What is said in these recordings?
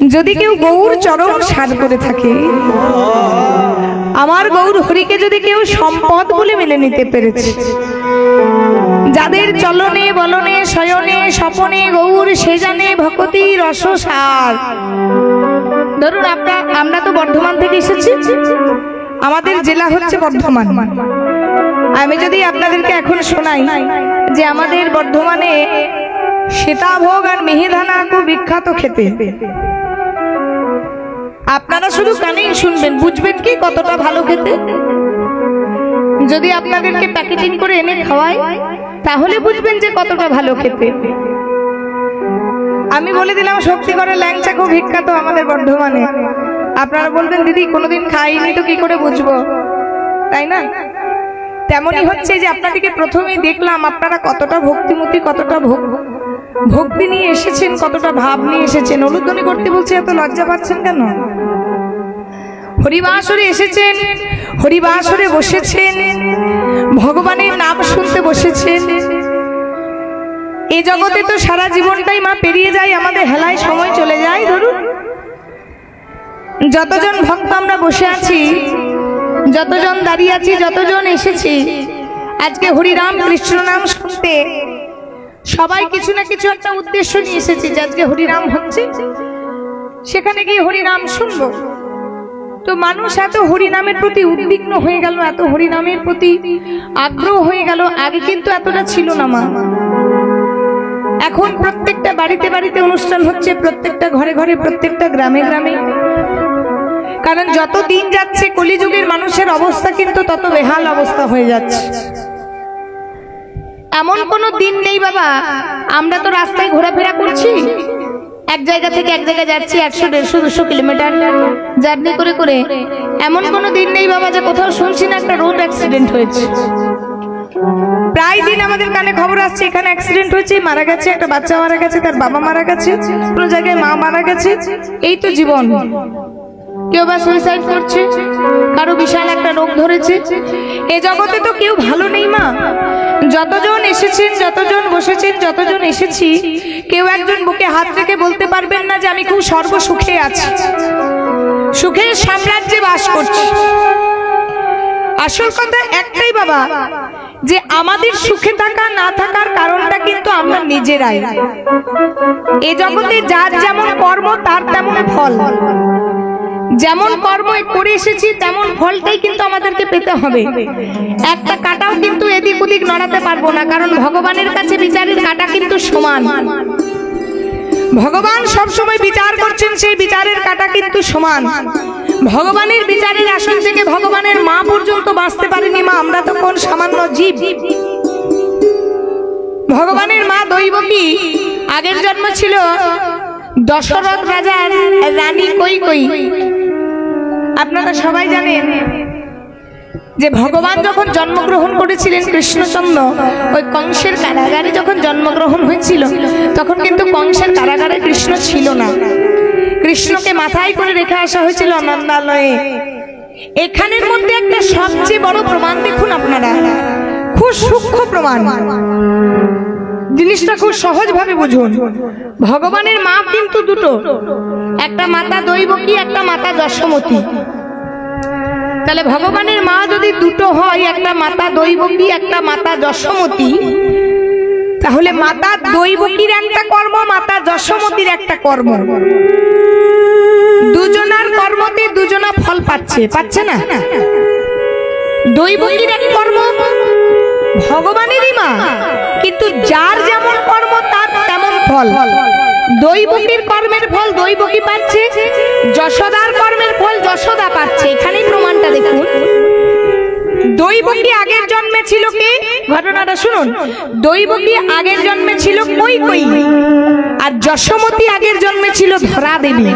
যদি কেউ গৌর চরণ সাধ করে থাকে, আমার গৌর হরিকে যদি কেউ সম্পদ বলে মেনে নিতে পেরেছে, যাদের চলনে বলনে শয়নে স্বপনে গৌর সে জানে ভকতি রসসার। ধরুন আমরা তো বর্ধমান থেকে এসেছি, আমাদের জেলা হচ্ছে বর্ধমান। আমি যদি আপনাদেরকে এখন শোনাই যে আমাদের বর্ধমানে সীতাভোগ আর মিহিদানা খুব বিখ্যাত খেতে, আপনারা শুধু কানেই শুনবেন, বুঝবেন কি কতটা ভালো খেতে। যদি আপনাদেরকে প্যাকেটিং করে এনে খাওয়াই তাহলে বুঝবেন যে কতটা ভালো খেতে। আমি বলে দিলাম শক্তিগড়ের ল্যাংচা খুব বিখ্যাত আমাদের বর্ধমানে, আপনারা বলবেন দিদি কোনোদিন খাইনি তো কি করে বুঝবো, তাই না? তেমনই হচ্ছে যে আপনাদেরকে প্রথমেই দেখলাম আপনারা কতটা ভক্তিমতী, কতটা ভক্তি নিয়ে এসেছেন, কতটা ভাব নিয়ে এসেছেন। অনুধ্বনি করতে বলছে, এত লজ্জা পাচ্ছেন কেন? হরিবাসরে এসেছেন, হরিবাসরে বসেছেন, ভগবানের নাম শুনতে বসেছেন। এই জগতে তো সারা জীবনটাই মা পেরিয়ে যায়, আমাদের হেলায় সময় চলে যায়। ধরুন যতজন ভক্ত আমরা বসে আছি, যতজন দাঁড়িয়ে আছি, যতজন এসেছি আজকে হরিনাম কৃষ্ণ নাম শুনতে, সবাই কিছু না কিছু একটা উদ্দেশ্য নিয়ে এসেছি যে আজকে হরিনাম হচ্ছে, সেখানে গিয়ে হরিনাম শুনবো। তো মানুষ এত হরিনামের প্রতি উদ্বিগ্ন হয়ে গেল, এত হরিনামের প্রতি আগ্রহ হয়ে গেল, আগে কিন্তু এতটা ছিল না মা। এখন প্রত্যেকটা বাড়িতে বাড়িতে অনুষ্ঠান হচ্ছে, প্রত্যেকটা ঘরে ঘরে, প্রত্যেকটা গ্রামে গ্রামে। কারণ যত দিন যাচ্ছে কলিযুগের মানুষের অবস্থা কিন্তু তত বেহাল অবস্থা হয়ে যাচ্ছে। এমন কোনো দিন নেই বাবা, আমরা তো রাস্তায় ঘোরাফেরা করছি, এক জায়গা থেকে এক জায়গায় যাচ্ছি 100, 150, 200 কিলোমিটার জার্নি করে করে। এমন কোনো দিন নেই বাবা যে কোথাও শুনছি না একটা রোড অ্যাক্সিডেন্ট হয়েছে। প্রায় দিন আমাদের কানে খবর আসছে এখানে অ্যাক্সিডেন্ট হয়েছে, মারা গেছে, একটা বাচ্চা মারা গেছে, তার বাবা মারা গেছে, কোনো জায়গায় মা মারা গেছে। এই তো জীবন। কেউ বা সুইসাইড করছে, কারো বিশাল একটা রোগ ধরেছে। এ জগতে তো কেউ ভালো নেই মা। যতজন এসেছেন, যতজন বসেছেন, যতজন এসেছি, কেউ একজন বুকে হাত রেখে বলতে পারবেন না যে আমি খুব সর্বসুখে আছি, সুখের সাম্রাজ্যে বাস করছি। আসল কথা একটাই বাবা, যে আমাদের সুখে থাকা না থাকার কারণটা কিন্তু আমরা নিজেরাই। এ জগতে যার যেমন কর্ম তার তেমন ফল। যেমন কর্ম করে এসেছি তেমন ফলটাই কিন্তু আমাদেরকে পেতে হবে। একটা কাঁটাও কিন্তু এদিক ওদিক নড়াতে পারবো না, কারণ ভগবানের কাছে বিচারের কাঁটা কিন্তু সমান। ভগবান সব সময় বিচার করছেন, সেই বিচারের কাঁটা কিন্তু সমান। ভগবানের বিচারের আসন থেকে ভগবানের মা পর্যন্ত বাঁচতে পারেনি মা, আমরা তো কোন সামান্য জীব। ভগবানের মা দৈবকী আগের জন্ম ছিল দশরথ রাজার রানী কৈকেয়ী। আপনারা সবাই জানেন যে ভগবান যখন জন্মগ্রহণ করেছিলেন কৃষ্ণচন্দ্র, ওই কংসের কারাগারে যখন জন্মগ্রহণ হয়েছিল, তখন কিন্তু কংসের কারাগারে কৃষ্ণ ছিল না। কৃষ্ণকে মাথায় করে রেখে আসা হয়েছিল নন্দালয়ে। এখানের মধ্যে একটা সবচেয়ে বড় প্রমাণ দেখুন আপনারা, খুব সূক্ষ্ম প্রমাণ, জিনিসটা খুব সহজ ভাবে বুঝুন। ভগবানের মা কিন্তু দুটো, একটা মাতা দৈবকী, একটা মাতা যশোমতী। তাহলে ভগবানের মা যদি দুটো হয়, একটা মাতা দৈবকী, একটা মাতা যশোমতী, তাহলে মাতা দৈবকীর একটা কর্ম, মাতা যশোমতীর একটা কর্ম, দুজনার কর্মতে দুজনা ফল পাচ্ছে না? দৈবকীর এক কর্ম, ভগবানেরই মা, কিন্তু যার যেমন কর্ম তার তেমন ফল। দৈবকীর কর্মের ফল দৈবকী পাচ্ছে, যশোদার কর্মের ফল যশোদা পাচ্ছে। এখানেই প্রমাণটা দেখুন। দৈবকী আগের জন্মে ছিল কে? ঘটনাটা শুনুন। দৈবকী আগের জন্মে ছিল কৈকেয়ী, আর যশোমতী আগের জন্মে ছিল ধরা দেবী।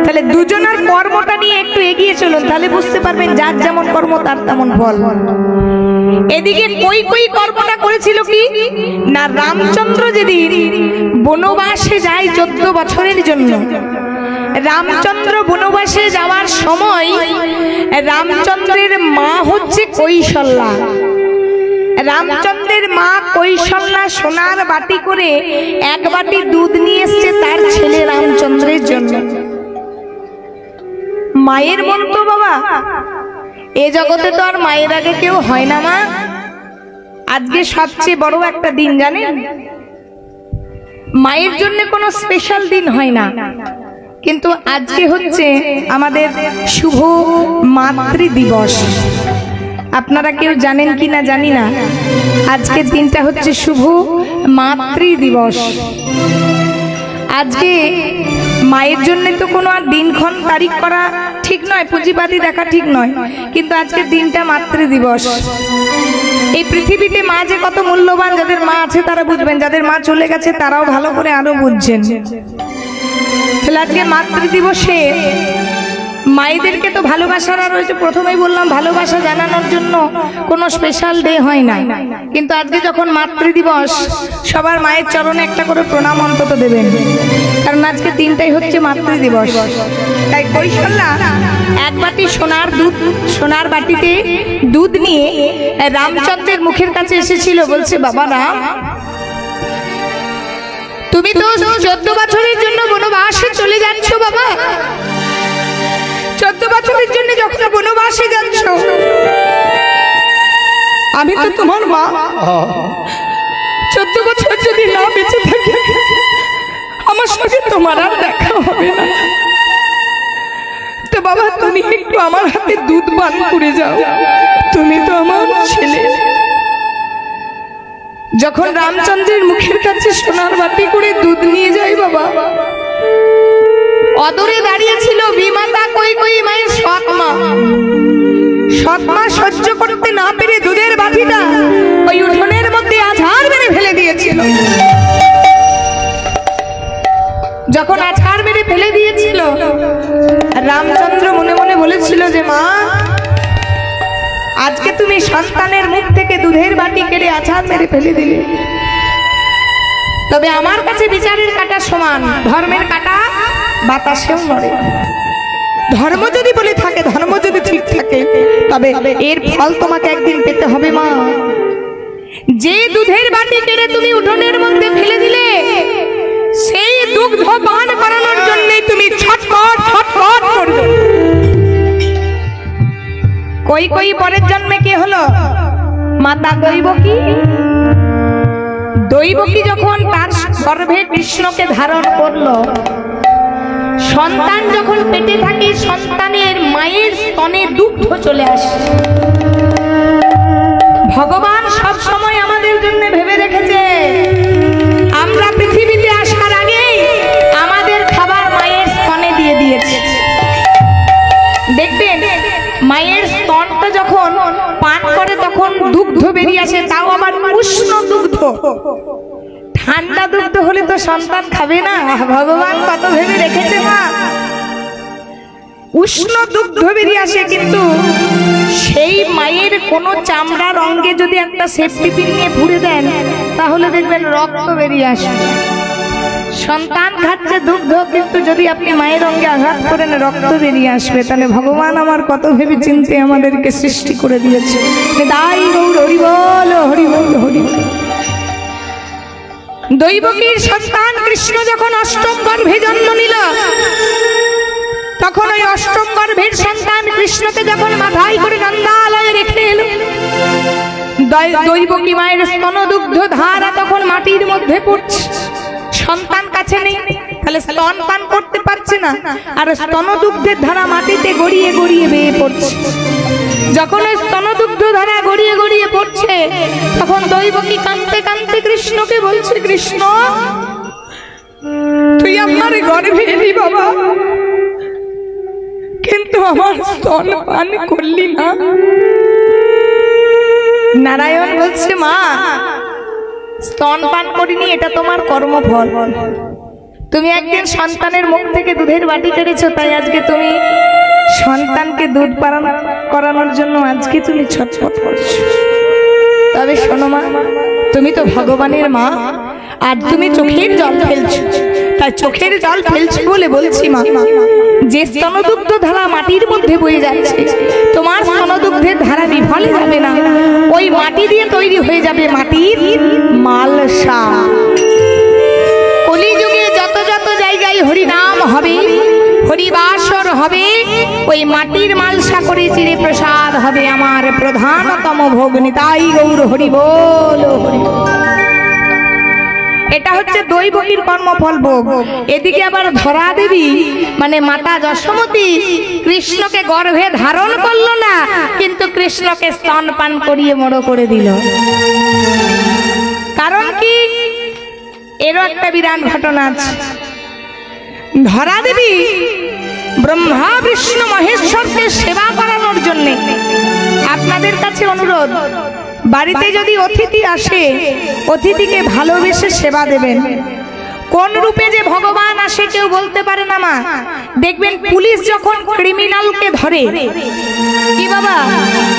তাহলে দুজনার কর্মটা নিয়ে একটু এগিয়ে চলুন, তাহলে বুঝতে পারবেন যার যেমন কর্ম তার তেমন ফল। এদিকে কৈকেয়ী কর্মটা করেছিল কি না, রামচন্দ্র যেদিন বনবাসে যায় 14 বছরের জন্য, রামচন্দ্র বনবাসে যাওয়ার সময় রামচন্দ্রের মা হচ্ছে কৌশল্যা। রামচন্দ্রের মা কৌশল্যা সোনার বাটি করে এক বাটি দুধ নিয়ে এসছে তার ছেলে রামচন্দ্রের জন্য। মায়ের মন তো বাবা, এ জগতে তো আর মায়ের আগে কেউ হয় না মা। আজকে সবচেয়ে বড় একটা দিন জানেন, মায়ের জন্য কোনো স্পেশাল দিন হয় না, কিন্তু আজকে হচ্ছে আমাদের শুভ মাতৃ দিবস। আপনারা কেউ জানেন কি না জানি না, আজকের দিনটা হচ্ছে শুভ মাতৃ দিবস। আজকে মায়ের জন্য তো কোনো আর দিনক্ষণ তারিখ করা ঠিক নয়, পুঁজিবাদী দেখা ঠিক নয়, কিন্তু আজকের দিনটা মাতৃ দিবস। এই পৃথিবীতে মা যে কত মূল্যবান, যাদের মা আছে তারা বুঝবেন, যাদের মা চলে গেছে তারাও ভালো করে আরো বুঝছেন। তাহলে আজকে মাতৃ দিবসে মায়েদেরকে তো ভালোবাসার, আর ওই যে প্রথমেই বললাম ভালোবাসা জানানোর জন্য কোনো স্পেশাল ডে হয় না, কিন্তু আজকে যখন মাতৃ দিবস সবার মায়ের চরণে একটা করে প্রণাম অন্তত দেবেন, কারণ আজকে দিনটাই হচ্ছে মাতৃ দিবস। তাই কৌশল্যা এক বাটি সোনার বাটিতে দুধ নিয়ে রামচন্দ্রের মুখের কাছে এসেছিল, বলছে বাবা রাম, তুমি তো 14 বছরের জন্য বনবাসে চলে যাচ্ছ বাবা। 14 বছরের জন্য যখন বনবাসে যাচ্ছ, আমি তো তোমার মা। 14 বছর যদি না বেঁচে থাকি, আমার সঙ্গে তোমার আর দেখা হবে না। তো বাবা তুমি একটু আমার হাতে দুধ পান করে যাও, তুমি তো আমার ছেলে। যখন রামচন্দ্রের মুখের কাছে সোনার বাটি করে দুধ নিয়ে যায় বাবা, অদূরে দাঁড়িয়ে ছিল বিমাতা কৈকেয়ী মায়ের সৎ মা। সৎ মা সহ্য করতে না পেরে দুধের বাটিটা ওই উঠোনের মধ্যে আছাড় মেরে ফেলে দিয়েছিল। যখন আছাড় মেরে ফেলে দিয়েছিল, রামচন্দ্র মনে মনে বলেছিল যে মা, আজকে তুমি সন্তানের মুখ থেকে দুধের বাটি কেড়ে আছাড় মেরে ফেলে দিলে, তবে আমার কাছে বিচারের কাঁটা সমান, ধর্মের কাঁটা বাতাসেও নড়ে। ধর্ম যদি বলে থাকে, ধর্ম যদি ঠিক থাকে, তবে এর ফল তোমাকে একদিন পেতে হবে মা। যে দুধের বাটি কেড়ে তুমি উঠোনের মধ্যে ফেলে দিলে, সেই দুগ্ধ পান করানোর জন্য তুমি ছটফট ছটফট করবে। কৈকেয়ী পরের জন্মে কি হলো? মাতা দৈবকী। দৈবকী যখন তার গর্ভে কৃষ্ণকে ধারণ করলো, সন্তান যখন পেটে থাকে, সন্তানের মায়ের স্তনে দুগ্ধ চলে আসে। ভগবান সব সময় আমাদের জন্য ভেবে রেখেছে, আমরা পৃথিবীতে আসার আগেই আমাদের খাবার মায়ের স্তনে দিয়ে দিয়েছে। দেখবেন মায়ের স্তনটা যখন পান করে তখন দুগ্ধ বেরিয়ে আসে, তাও আবার উষ্ণ দুগ্ধ। ঠান্ডা দুগ্ধ হলে তো সন্তান খাবে না। ভগবান কত ভেবে রেখেছে মা, উষ্ণ দুগ্ধ বেরিয়ে আসে। কিন্তু সেই মায়ের কোনো চামড়ার অঙ্গে যদি একটা সেফটি পিন নিয়ে পুড়ে দেন, তাহলে দেখবেন রক্ত বেরিয়ে আসে। সন্তান খাচ্ছে দুগ্ধ, কিন্তু যদি আপনি মায়ের অঙ্গে আঘাত করেন রক্ত বেরিয়ে আসবে। তাহলে ভগবান আমার কত ভেবে চিন্তে আমাদেরকে সৃষ্টি করে দিয়েছে। দাই গৌর হরি বল, হরি বল, হরি বল। দৈবকীর সন্তান কৃষ্ণ যখন অষ্টম গর্ভে জন্ম নিল, তখন ওই অষ্টম গর্ভের সন্তান কৃষ্ণকে যখন মাথায় করে নন্দালয়ে রেখে এলো, দৈবকী মায়ের স্তনদুগ্ধ ধারা তখন মাটির মধ্যে পড়ছে। সন্তান কাছে নেই, তাহলে স্তন পান করতে পারছে না, আর স্তনদুগ্ধের ধারা মাটিতে গড়িয়ে গড়িয়ে বেয়ে পড়ছে। যখন ওই স্তনদুগ্ধ ধারা গড়িয়ে গড়িয়ে পড়ছে, তখন দৈবকী কাঁদতে কাঁদতে কৃষ্ণকে বলছে, কৃষ্ণ তুই আমার গর্ভে এলি বাবা, কিন্তু আমার স্তন পান করলি না। নারায়ণ বলছে, মা স্তন পান করিনি, এটা তোমার কর্মফল। তুমি একদিন সন্তানের মুখ থেকে দুধের বাটি কেড়েছো, তাই আজকে তুমি সন্তানকে দুধ পান করানোর জন্য আজকে তুমি ছটফট করছো। তবে শোনো মা, তুমি তো ভগবানের মা, আর তুমি চোখের জল ফেলছো, তাই চোখের জল ফেলছি বলে বলছি মা, যে স্তনদুগ্ধ ধারা মাটির মধ্যে বয়ে যাচ্ছে, তোমার স্তনদুগ্ধের ধারা বিফলে যাবে না, ওই মাটি দিয়ে তৈরি হয়ে যাবে মাটির মালসা। কলিযুগে যত যত জায়গায় হরিনাম হবে, হরিবাসর হবে, ওই মাটির মালসা করে চিরে প্রসাদ হবে আমার প্রধানতম ভোগ। নিতাই গৌর হরি বল হরি বল। এটা হচ্ছে দৈবকীর কর্মফল ভোগ। এদিকে আবার ধরা দেবী মানে মাতা যশোমতী কৃষ্ণকে গর্ভে ধারণ করলো না, কিন্তু কৃষ্ণকে স্তন পান করিয়ে বড় করে দিল। কারণ কি? এরও একটা বিরাট ঘটনা আছে। ধরা দেবী ব্রহ্মা বিষ্ণু মহেশ্বরকে সেবা করানোর জন্য আপনাদের কাছে অনুরোধ, বাড়িতে যদি অতিথি আসে, অতিথিকে ভালোবেসে সেবা দেবেন। কোন রূপে যে ভগবান আসে কেউ বলতে পারে না মা। দেখবেন পুলিশ যখন ক্রিমিনালকে ধরে, কি বাবা,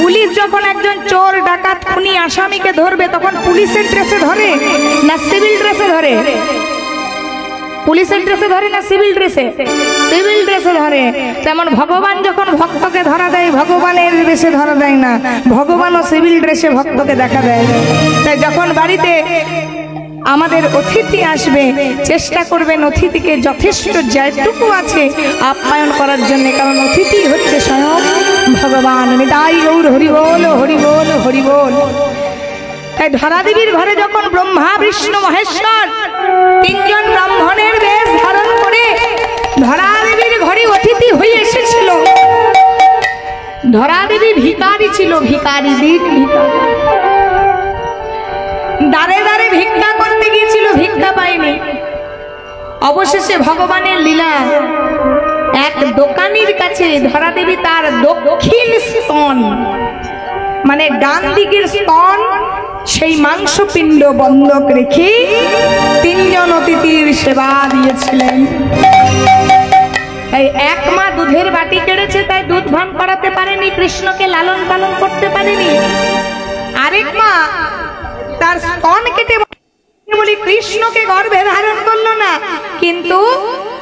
পুলিশ যখন একজন চোর ডাকাত খুনি আসামিকে ধরবে, তখন পুলিশের ড্রেসে ধরে না সিভিল ড্রেসে ধরে? পুলিশের ড্রেসে ধরে না সিভিল ড্রেসে? সিভিল ড্রেসে ধরে। তেমন ভগবান যখন ভক্তকে ধরা দেয়, ভগবানের ড্রেসে ধরা দেয় না, ভগবানও সিভিল ড্রেসে ভক্তকে দেখা দেয়। তাই যখন বাড়িতে আমাদের অতিথি আসবে, চেষ্টা করবেন অতিথিকে যথেষ্ট যেটুকু আছে আপ্যায়ন করার জন্য, কারণ অতিথি হচ্ছে স্বয়ং ভগবান। নিতাই গৌর হরি বল হরি বল হরি বল। তাই ধরা দেবীর ঘরে যখন ব্রহ্মা বিষ্ণু মহেশ্বর তিনজন ব্রাহ্মণের বেশ ধারণ করে ধরা দেবীর ঘরে অতিথি হয়ে এসেছিল। ধরা দেবী ভিখারি ছিল, ভিখারি দিন ভিখারি, দাঁড়ে দাঁড়ে ভিক্ষা করতে গিয়েছিল, ভিক্ষা পায়নি। অবশেষে ভগবানের লীলা, এক দোকানির কাছে ধরা দেবী তার দক্ষিণ স্তন মানে ডান দিকের স্তন সেই মাংসপিণ্ড বন্ধক রেখে তিনজন অতিথির সেবা দিয়েছিলেন। তাই এক মা দুধের বাটি কেড়েছে, তাই দুধ পান করাতে পারেনি, কৃষ্ণকে লালন পালন করতে পারেনি। আরেক মা তার স্তন কেটে বলি কৃষ্ণকে গর্ভে ধারণ করলো না, কিন্তু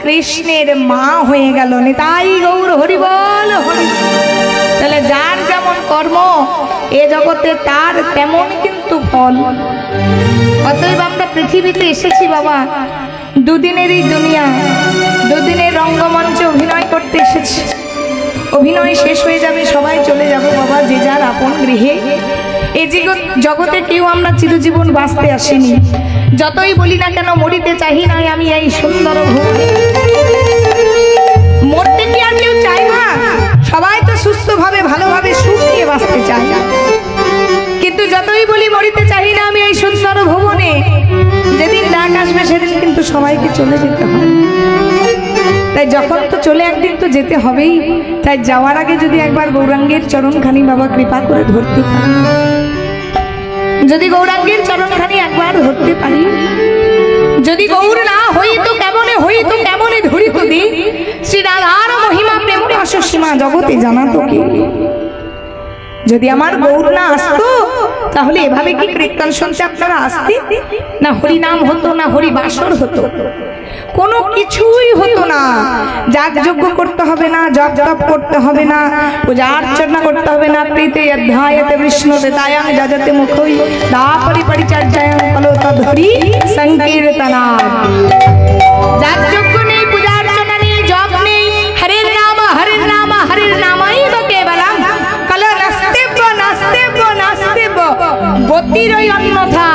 কৃষ্ণের মা হয়ে গেল। নিতাই গৌর হরি বল হরি। তাহলে যার যেমন কর্ম এ জগতে তার তেমন কিন্তু ফল। অতএব আমরা পৃথিবীতে এসেছি বাবা, দুদিনের এই দুনিয়া, দুদিনের রঙ্গমঞ্চে অভিনয় করতে এসেছি। অভিনয় শেষ হয়ে যাবে, সবাই চলে যাব বাবা যে যার আপন গৃহে। এই জগতে কেউ আমরা চিরজীবন বাঁচতে আসিনি। যতই বলি না কেন মরিতে চাহি নাই আমি এই সুন্দর ভূমি। মরতে কি আর কেউ চায় না? সবাই তো সুস্থভাবে ভালোভাবে সুখ নিয়ে বাঁচতে চায়। কিন্তু যতই বলি মরিতে চাহি না আমি এই সুন্দর ভুবনে, যেদিন ডাক আসবে সেদিন কিন্তু সবাইকে চলে যেতে হবে। তাই যখন তো চলে একদিন তো যেতে হবেই। তাই যাওয়ার আগে যদি একবার গৌরাঙ্গের চরণখানি বাবা কৃপা করে ধরতে পারি, যদি গৌরাঙ্গের চরণখানি একবার ধরতে পারি, যদি গৌর না হই তো কেমনে হই তো কেমনে ধরি তো দি শ্রী রাধার মহিমা প্রেমে অসীমা জগতে জানা তো কি। যদি আমার গৌর না আসতো তাহলে এভাবে কি কীর্তন শুনতে আপনারা আসতেন? না হরিনাম হতো, না হরিবাসর হতো, কোনো কিছুই হতো না। যাগযজ্ঞ করতে হবে না, জপ তপ করতে হবে না, পূজা অর্চনা করতে হবে না। প্রীতে অধ্যায়তে বিষ্ণুতে তায়াং যজতে মুখই দাপরি পরিচর্যায়ং কলো তদ্হরি সংকীর্তনা। যাগযজ্ঞ নেই, পূজা অর্চনা নেই, জপ নেই, হরের নাম হরের নাম হরের নামই তো কেবলম কলো নাস্তেব নাস্তেব নাস্তেব গতির অন্যথা।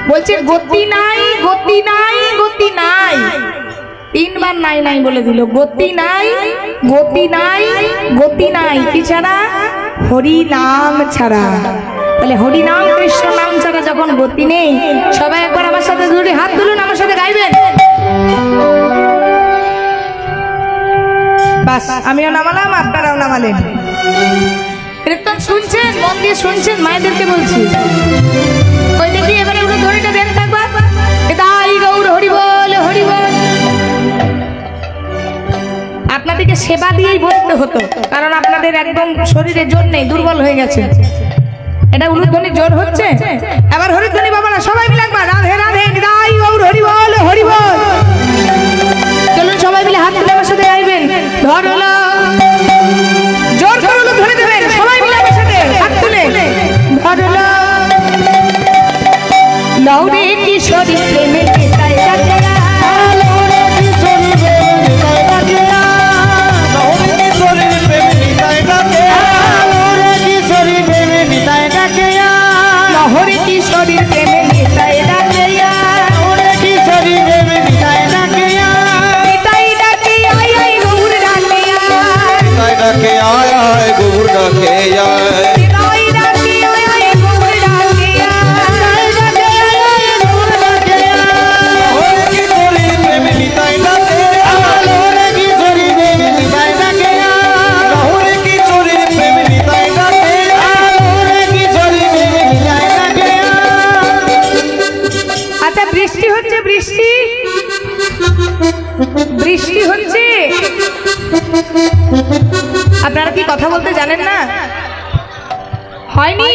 বলছে গতি নাই, গতি নাই, গতি নাই, তিনবার নাই নাই বলে দিল। গতি নাই, গতি নাই, গতি নাই, কি ছাড়া? হরি নাম ছাড়া। তাহলে হরি নাম কৃষ্ণ নাম ছাড়া যখন গতি নেই, সবাই একবার আমার সাথে দুটি হাত তুলুন, আমার সাথে গাইবেন। বাস আমিও নামালাম, আপনারাও নামালেন। কীর্তন শুনছেন, মন দিয়ে শুনছেন, মায়েদেরকে বলছি। ওই দেখি এবারে ওটা ধরেটা দেন থাকবা। তাই গৌর হরি বল হরি বল। আপনাদেরকে সেবা দিয়েই বসতে হতো, কারণ আপনাদের একদম শরীরে জোর নেই, দুর্বল হয়ে গেছে। এটা উলুধ্বনি জোর হচ্ছে। এবার হরিধ্বনি বাবারা সবাই মিলে একবার রাধে রাধে নিতাই গৌর হরি বল হরি বল। চলুন সবাই মিলে হাত তুলে আমার সাথে আইবেন। ধরলা জোর করে উলুধ্বনি দেবেন সবাই মিলে আমার সাথে হাত তুলে। ধরলা লৌরে কিশোরী প্রেমে নিতাই ডাকে লৌরে কিশোরী প্রেমে নিতাই ডাকে লৌরে কিশোরী প্রেমে নিতাই ডাকে লৌরে কিশোরী প্রেমে নিতাই ডাকে লহরে কিশোরী প্রেমে নিতাই ডাকে লহরে কিশোরী প্রেমে নিতাই ডাকে নিতাই ডাকে আয় আয় গৌর ডাকে নিতাই ডাকে আয় আয় গৌর ডাকে নিতাই ডাকে আয় আয় গৌর ডাকে বৃষ্টি হচ্ছে বৃষ্টি বৃষ্টি হচ্ছে। আপনারা কি কথা বলতে জানেন না? হয়নি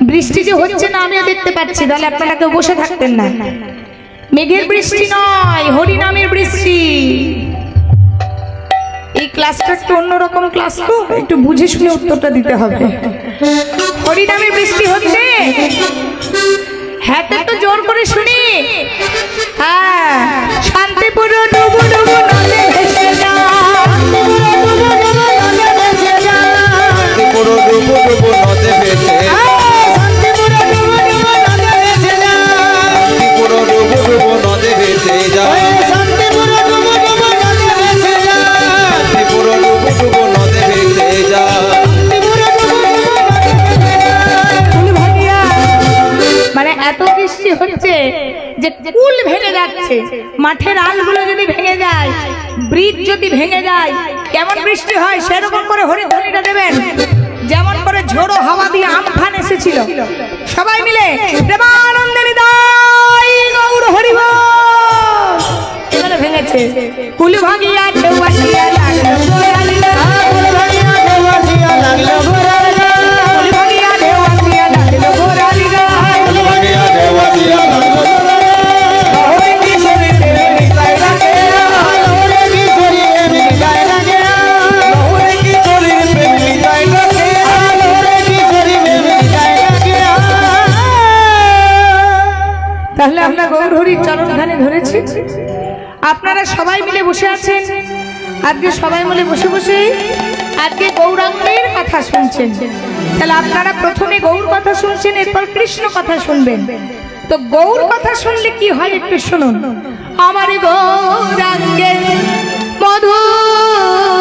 বৃষ্টি যে হচ্ছে না আমিও দেখতে পাচ্ছি, তাহলে আপনারা কেউ বসে থাকতেন না। মেঘের বৃষ্টি নয়, হরি নামের বৃষ্টি। এই ক্লাসটা একটু অন্যরকম ক্লাস, তো একটু বুঝে শুনে উত্তরটা দিতে হবে। হরি নামের বৃষ্টি হচ্ছে। হ্যাঁ তো জোর করে শুনি। হ্যাঁ, শান্তিপুর ডুবু ডুবু নদে ভেসে যা, শান্তিপুর ডুবু ডুবু নদে ভেসে যা, শান্তিপুর ডুবু ডুবু নদে ভেসে যা, শান্তিপুর ডুবু ডুবু নদে ভেসে যা, শান্তিপুর ডুবু ডুবু নদে ভেসে যা, শান্তিপুর ডুবু ডুবু নদে ভেসে যা। মানে এত বৃষ্টি হচ্ছে যে কুল ভেঙে যাচ্ছে। মাঠের আলগুলো যদি ভেঙে যায়, ব্রিজ যদি ভেঙে যায়, কেমন বৃষ্টি হয় সেরকম করে হরিধ্বনিটা দেবেন। যেমন করে ঝোড়ো হাওয়া দিয়ে আমফান এসেছিল, সবাই মিলে প্রেমানন্দে নিতাই গৌর হরি বল। এবারে ভেঙেছে। কুল ভাঙিয়া ঢেউ আসিয়া লাগলো গোরালিলা, কুল ভাঙিয়া ঢেউ আসিয়া লাগলো গোরালিলা, কুল ভাঙিয়া ঢেউ আসিয়া লাগলো গোরালিলা, কুল ভাঙিয়া ঢেউ আসিয়া লাগলো গোরালিলা। লহরে কিশোরী প্রেমে নিতাই ডাকে, লহরে কিশোরী প্রেমে নিতাই ডাকে, লহরে কিশোরী প্রেমে নিতাই ডাকে, লহরে কিশোরী প্রেমে নিতাই ডাকে। তাহলে আমরা গৌর হরির চরণখানে ধরেছি। আপনারা সবাই মিলে বসে আছেন। আজকে সবাই মিলে বসে বসে আজকে গৌরাঙ্গের কথা শুনছেন। তাহলে আপনারা প্রথমে গৌর কথা শুনছেন, এরপর কৃষ্ণ কথা শুনবেন। তো গৌর কথা শুনলে কি হয় একটু শুনুন। আমার গৌরাঙ্গের মধুর